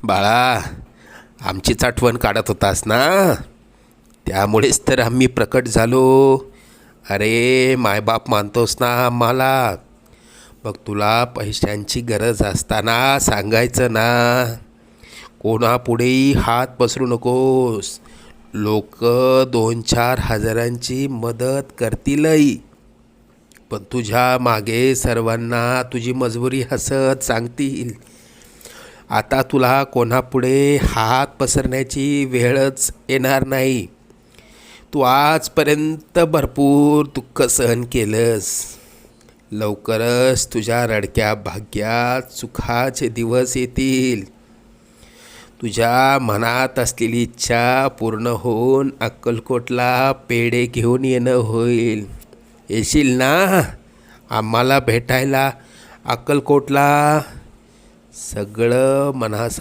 बाळा, आमचीच आठवण काढत होतास ना, त्यामुळेच तर आम्ही प्रकट झालो. अरे मायबाप मानतोस ना आम्हाला. मग तुला पैशांची गरज असताना सांगायचं ना. कोणापुढेही हात पसरू नकोस. लोक 2-4 हजारांची मदत करतीलही, पण तुझ्या मागे सर्वांना तुझी मजबुरी हसत सांगतील. आता तुला कोणापुढे हात पसरण्याची वेळच येणार नाही. तू आजपर्यंत भरपूर दुःख सहन केलंस. लवकरच तुझ्या रडक्या भाग्यात सुखाचे दिवस येतील. तुझ्या मनात असलेली इच्छा पूर्ण होऊन अक्कलकोटला पेढे घेऊन येणं होईल. येशील ना आम्हाला भेटायला अक्कलकोटला? सगळं मनास